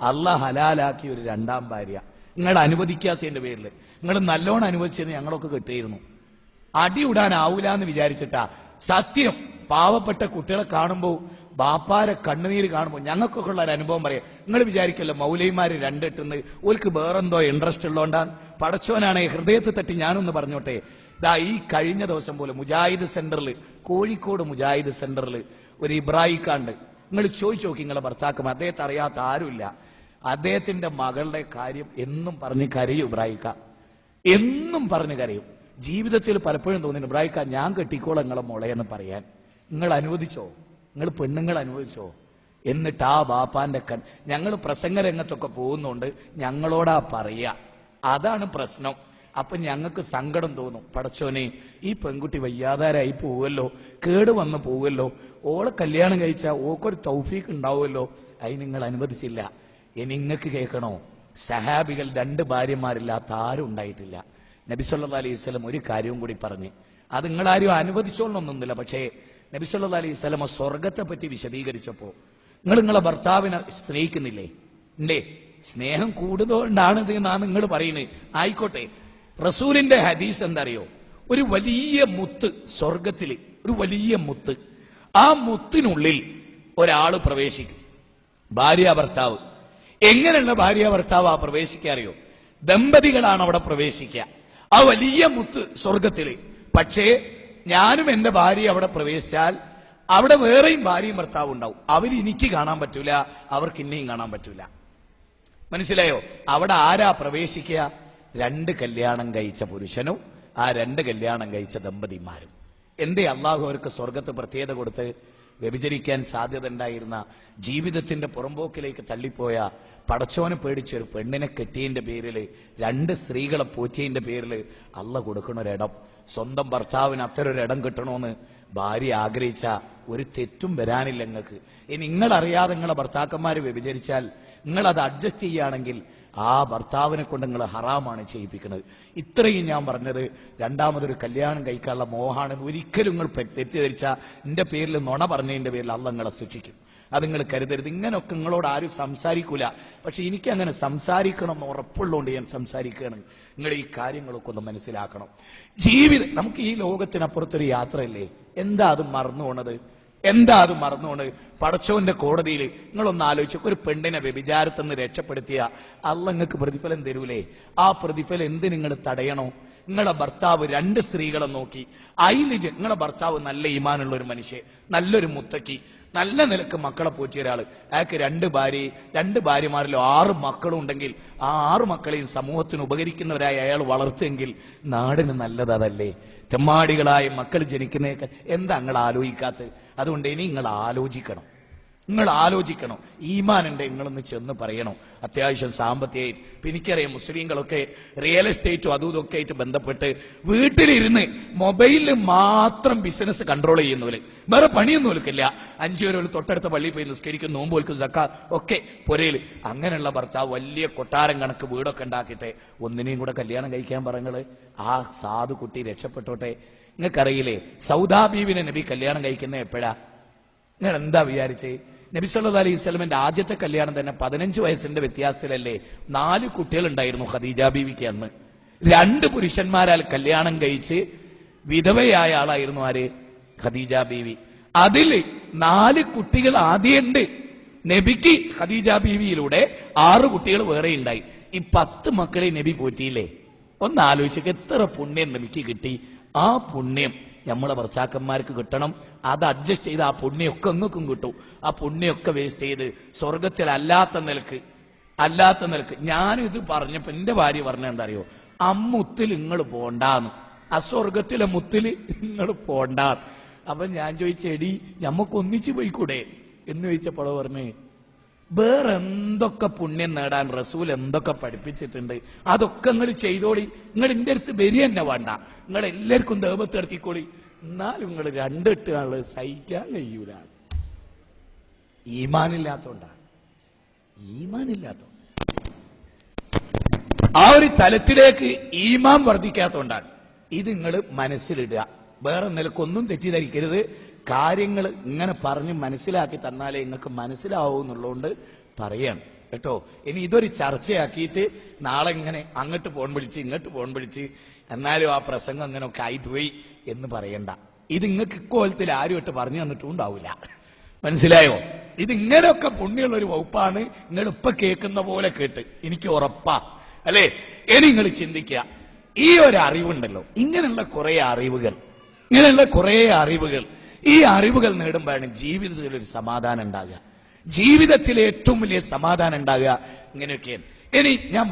അള്ളാഹ് ഹലാലാക്കി ഒരു രണ്ടാം ഭാര്യ നിങ്ങൾ അനുവദിക്കാത്തതിന്റെ പേരിൽ നിങ്ങൾ നല്ലോണം അനുവദിച്ചത് ഞങ്ങളൊക്കെ കിട്ടിയിരുന്നു. അടിയുടാനാവൂല എന്ന് വിചാരിച്ചിട്ടാ. സത്യം, പാവപ്പെട്ട കുട്ടികളെ കാണുമ്പോൾ ബാപ്പാരെ കണ്ണുനീര് കാണുമ്പോൾ ഞങ്ങൾക്കൊക്കെ ഉള്ള ഒരു അനുഭവം പറയാം. നിങ്ങൾ വിചാരിക്കല്ലോ മൗലൈമാര് രണ്ടെട്ടുന്ന് ഓൽക്ക് വേറെന്തോ ഇൻട്രസ്റ്റ് ഉള്ളതുകൊണ്ടാണ്. പടച്ചോനാണ് ഹൃദയത്തിൽ തട്ടി ഞാനൊന്ന് പറഞ്ഞോട്ടെ. ഇതാ ഈ കഴിഞ്ഞ ദിവസം പോലെ മുജാഹിദ് സെന്ററിൽ, കോഴിക്കോട് മുജാഹിദ് സെന്ററിൽ ഒരു ഇബ്രാഹിക്കാണ്ട്. നിങ്ങൾ ചോദിച്ചു നോക്കി നിങ്ങളെ ഭർത്താക്കും, അദ്ദേഹത്തെ അറിയാത്ത ആരുമില്ല. അദ്ദേഹത്തിന്റെ മകളുടെ കാര്യം എന്നും പറഞ്ഞ് കരയും ഇബ്രാഹിക്ക, എന്നും പറഞ്ഞ് കരയും. ജീവിതത്തിൽ പലപ്പോഴും തോന്നുന്നു ഇബ്രാഹിക്ക ഞാൻ കെട്ടിക്കോളാം നിങ്ങളെ മോളെ എന്ന് പറയാൻ. നിങ്ങൾ അനുവദിച്ചോ? നിങ്ങൾ പെണ്ണുങ്ങൾ അനുവദിച്ചോ? എന്നിട്ട് ആ ബാപ്പാന്റെ ഞങ്ങൾ പ്രസംഗ രംഗത്തൊക്കെ പോകുന്നുണ്ട്, ഞങ്ങളോടാ പറയാ. അതാണ് പ്രശ്നം. അപ്പൊ ഞങ്ങൾക്ക് സങ്കടം തോന്നും. പടച്ചോനെ, ഈ പെൺകുട്ടി വയ്യാതാരായി പോവുമല്ലോ, കേട് വന്ന് പോവുമല്ലോ, ഓളെ കല്യാണം കഴിച്ചാൽ ഓക്കൊരു തൗഫീഖ് ഉണ്ടാവുമല്ലോ. അതിന് നിങ്ങൾ അനുവദിച്ചില്ല. ഇനി നിങ്ങൾക്ക് കേൾക്കണോ, സഹാബികൾ രണ്ട് ഭാര്യമാരില്ലാത്ത ആരും ഉണ്ടായിട്ടില്ല. നബി സല്ലല്ലാഹു അലൈഹി വസല്ലം ഒരു കാര്യവും കൂടി പറഞ്ഞ്, അത് നിങ്ങളാരും അനുവദിച്ചോളണമെന്നൊന്നുമില്ല. പക്ഷേ നബി സല്ലല്ലാഹു അലൈഹി വസല്ലം സ്വർഗത്തെ പറ്റി വിശദീകരിച്ചപ്പോ, നിങ്ങളെ ഭർത്താവിനെ സ്നേഹിക്കുന്നില്ലേ? ഇല്ലേ? സ്നേഹം കൂടുതലുകൊണ്ടാണ് ഇത് എന്നാണ് നിങ്ങൾ പറയുന്നത്. ആയിക്കോട്ടെ, റസൂലിന്റെ ഹദീസ് എന്താ അറിയോ? ഒരു വലിയ മുത്ത് സ്വർഗത്തില്, ഒരു വലിയ മുത്ത്. ആ മുത്തിനുള്ളിൽ ഒരാള് പ്രവേശിക്കും, ഭാര്യ ഭർത്താവ്. എങ്ങനെയുള്ള ഭാര്യ ഭർത്താവ് ആ പ്രവേശിക്കാറിയോ? ദമ്പതികളാണ് അവിടെ പ്രവേശിക്കുക. ആ വലിയ മുത്ത് സ്വർഗത്തില്. പക്ഷേ ഞാനും എന്റെ ഭാര്യ അവിടെ പ്രവേശിച്ചാൽ അവിടെ വേറെയും ഭാര്യയും ഭർത്താവും ഉണ്ടാവും. അവര് എനിക്ക് കാണാൻ പറ്റൂല, അവർക്ക് ഇന്നെയും കാണാൻ പറ്റൂല. മനസ്സിലായോ? അവിടെ ആരാ പ്രവേശിക്കുക? രണ്ട് കല്യാണം കഴിച്ച പുരുഷനും ആ രണ്ട് കല്യാണം കഴിച്ച ദമ്പതിമാരും. എന്തേ അള്ളാഹു അവർക്ക് സ്വർഗത്ത് പ്രത്യേകത കൊടുത്ത്? വ്യഭിചരിക്കാൻ സാധ്യത ഉണ്ടായിരുന്ന, ജീവിതത്തിന്റെ പുറമ്പോക്കിലേക്ക് തള്ളിപ്പോയ, പടച്ചോനെ പേടിച്ചൊരു പെണ്ണിനെ കെട്ടിയതിന്റെ പേരില്, രണ്ട് സ്ത്രീകളെ പോറ്റിയതിന്റെ പേരില് അള്ളാഹ് കൊടുക്കണ ഒരിടം. സ്വന്തം ഭർത്താവിന് അത്തരൊരിടം കിട്ടണമെന്ന് ഭാര്യ ആഗ്രഹിച്ച ഒരു തെറ്റും വരാനില്ല നിങ്ങൾക്ക്. ഇനി നിങ്ങളറിയാതെ നിങ്ങളെ ഭർത്താക്കന്മാര് വ്യഭിചരിച്ചാൽ നിങ്ങൾ അത് അഡ്ജസ്റ്റ് ചെയ്യുകയാണെങ്കിൽ ആ ഭർത്താവിനെ കൊണ്ട് നിങ്ങൾ ഹറാമാണ് ചെയ്യിപ്പിക്കുന്നത്. ഇത്രയും ഞാൻ പറഞ്ഞത് രണ്ടാമതൊരു കല്യാണം കഴിക്കാനുള്ള മോഹാണെന്ന് ഒരിക്കലും നിങ്ങൾ തെറ്റിദ്ധരിച്ച എന്റെ പേരിൽ നുണ പറഞ്ഞതിന്റെ പേരിൽ അള്ളാഹ് നിങ്ങളെ ശിക്ഷിക്കും. അത് നിങ്ങൾ കരുതരുത്. ഇങ്ങനൊക്കെ നിങ്ങളോട് ആരും സംസാരിക്കൂല. പക്ഷെ എനിക്ക് അങ്ങനെ സംസാരിക്കണം എന്ന് ഉറപ്പുള്ളതുകൊണ്ട് ഞാൻ സംസാരിക്കുകയാണ്. നിങ്ങൾ ഈ കാര്യങ്ങളൊക്കെ ഒന്ന് മനസ്സിലാക്കണം. ജീവിതം, നമുക്ക് ഈ ലോകത്തിനപ്പുറത്തൊരു യാത്രയല്ലേ. എന്താ അത് മറന്നു പോണത്? എന്താ അത് മറന്നു പോണത്? പടച്ചോന്റെ കോടതിയിൽ നിങ്ങളൊന്ന് ആലോചിച്ചു, ഒരു പെണ്ണിനെ വ്യഭിചാരത്തിൽ നിന്ന് രക്ഷപ്പെടുത്തിയ അള്ളാഹ് നിങ്ങൾക്ക് പ്രതിഫലം തരൂലേ? ആ പ്രതിഫലം എന്ത് നിങ്ങൾ തടയണോ? നിങ്ങളെ ഭർത്താവ് രണ്ട് സ്ത്രീകളെ നോക്കി, അതിൽ നിങ്ങളെ ഭർത്താവ് നല്ല ഈമാനുള്ള ഒരു മനുഷ്യൻ, നല്ലൊരു മുത്തക്കി, നല്ല നിലക്ക് മക്കളെ പോറ്റിയ ഒരാള്, അയാൾക്ക് രണ്ട് ഭാര്യമാരിലോ 6 മക്കളും ഉണ്ടെങ്കിൽ ആ 6 മക്കളെയും സമൂഹത്തിന് ഉപകരിക്കുന്നവരായി അയാൾ വളർത്തുമെങ്കിൽ നാടിന് നല്ലത് അതല്ലേ? തെമ്മാടികളായ മക്കൾ ജനിക്കുന്നേക്കാൾ എന്താ നിങ്ങൾ ആലോചിക്കാത്തത്? അതുകൊണ്ട് ഇനി നിങ്ങൾ ആലോചിക്കണം. ഈമാനുണ്ട് നിങ്ങളൊന്ന് ചെന്ന് പറയണം. അത്യാവശ്യം സാമ്പത്തികമായിട്ട്. ഇപ്പൊ എനിക്കറിയാം മുസ്ലിങ്ങളൊക്കെ റിയൽ എസ്റ്റേറ്റും അതും ഇതൊക്കെ ആയിട്ട് ബന്ധപ്പെട്ട് വീട്ടിലിരുന്ന് മൊബൈലിൽ മാത്രം ബിസിനസ് കൺട്രോൾ ചെയ്യുന്നവര്, വേറെ പണിയൊന്നും ഓൽക്കില്ല. 5 വരെ തൊട്ടടുത്ത പള്ളിയിൽ പോയി നിസ്കരിക്കും, നോമ്പ് ഓൽക്കും, സക്കാത്ത് ഒക്കെ പുരയിൽ. അങ്ങനെയുള്ള ഭർത്താവ് വലിയ കൊട്ടാരം കണക്ക് വീടൊക്കെ ഉണ്ടാക്കിട്ടെ ഒന്നിനെയും കൂടെ കല്യാണം കഴിക്കാൻ പറഞ്ഞത് ആ സാധു കുട്ടി രക്ഷപ്പെട്ടോട്ടെ. നിങ്ങൾക്കറിയില്ലേ സൗദാ ബീവിനെ നബി കല്യാണം കഴിക്കുന്നത് എപ്പോഴാ? നിങ്ങൾ എന്താ വിചാരിച്ചേ? നബി സല്ലല്ലാഹു അലൈഹി വസല്ലമയുടെ ആദ്യത്തെ കല്യാണം തന്നെ 15 വയസ്സിന്റെ വ്യത്യാസത്തിലല്ലേ? 4 കുട്ടികളുണ്ടായിരുന്നു ഖദീജ ബീവിക്ക് അന്ന്. 2 പുരുഷന്മാരാൽ കല്യാണം കഴിച്ച് വിധവയായ ആളായിരുന്നു ആര്? ഖദീജ ബീവി. അതിൽ 4 കുട്ടികൾ ആദ്യമുണ്ട്. നബിക്ക് ഖദീജ ബീവിയിലൂടെ 6 കുട്ടികൾ വേറെ ഉണ്ടായി. ഈ 10 മക്കളെ നബി പോറ്റിയില്ലേ? ഒന്ന് ആലോചിച്ചൊക്കെ എത്ര പുണ്യം നബിക്ക് കിട്ടി. ആ പുണ്യം നമ്മളെ ഭർത്താക്കന്മാർക്ക് കിട്ടണം. അത് അഡ്ജസ്റ്റ് ചെയ്ത് ആ പുണ്യമൊക്കെ ഒന്നും കിട്ടും. ആ പുണ്യമൊക്കെ വേസ്റ്റ് ചെയ്ത് സ്വർഗത്തിൽ അല്ലാത്ത നിലക്ക് ഞാനിത് പറഞ്ഞപ്പോ എന്റെ ഭാര്യ പറഞ്ഞ എന്താ അറിയോ? അമ്മുത്തിൽ നിങ്ങൾ പോണ്ടാന്ന്, ആ സ്വർഗത്തിലെ മുത്തിൽ നിങ്ങൾ പോണ്ടാന്ന്. അപ്പൊ ഞാൻ ചോദിച്ചെടി ഞമ്മക്ക് ഒന്നിച്ചു പോയിക്കൂടെ എന്ന് ചോദിച്ചപ്പോൾ പറഞ്ഞേ, വേറെ എന്തൊക്കെ പുണ്യം നേടാൻ റസൂൽ എന്തൊക്കെ പഠിപ്പിച്ചിട്ടുണ്ട് അതൊക്കെ നിങ്ങൾ ചെയ്തോളി. നിങ്ങൾ എന്റെ അടുത്ത് വരി തന്നെ വേണ്ട, നിങ്ങൾ എല്ലാവർക്കും ദേവത്ത് ഇറക്കിക്കോളി. എന്നാലും നിങ്ങൾ 2 ആള് സഹിക്കാൻ കഴിയൂല. ഈമാനില്ലാത്തോണ്ടാണ്. ആ ഒരു തലത്തിലേക്ക് ഈമാൻ വർദ്ധിക്കാത്തോണ്ടാണ്. ഇത് നിങ്ങൾ മനസ്സിലിടുക. വേറെ നിലക്കൊന്നും തെറ്റിദ്ധരിക്കരുത്. കാര്യങ്ങൾ ഇങ്ങനെ പറഞ്ഞ് മനസ്സിലാക്കി തന്നാലേ നിങ്ങൾക്ക് മനസ്സിലാവൂ എന്നുള്ളതുകൊണ്ട് പറയാണ്. കേട്ടോ. ഇനി ഇതൊരു ചർച്ചയാക്കിയിട്ട് നാളെ ഇങ്ങനെ അങ്ങോട്ട് ഫോൺ വിളിച്ച് ഇങ്ങോട്ട് ഫോൺ വിളിച്ച് എന്നാലും ആ പ്രസംഗം അങ്ങനെയൊക്കെ ആയിപ്പോയി എന്ന് പറയണ്ട. ഇത് നിങ്ങൾക്ക് ഇക്കോലത്തിൽ ആരും ഇട്ട് പറഞ്ഞു തന്നിട്ടും ഉണ്ടാവില്ല. മനസ്സിലായോ? ഇത് ഇങ്ങനെയൊക്കെ പുണ്യമുള്ള ഒരു വകുപ്പാണ്. നിങ്ങൾ ഇപ്പൊ കേൾക്കുന്ന പോലെ കേട്ട് എനിക്ക് ഉറപ്പാ, അല്ലേ? ഇനി നിങ്ങൾ ചിന്തിക്കുക, ഈ ഒരു അറിവുണ്ടല്ലോ, ഇങ്ങനെയുള്ള കുറെ അറിവുകൾ, ഈ അറിവുകൾ നേടുമ്പോഴാണ് ജീവിതത്തിൽ ഒരു സമാധാനം ഉണ്ടാകുക. ജീവിതത്തിലെ ഏറ്റവും വലിയ സമാധാനം ഉണ്ടാകുക ഇങ്ങനെയൊക്കെയാണ്. ഇനി ഞാൻ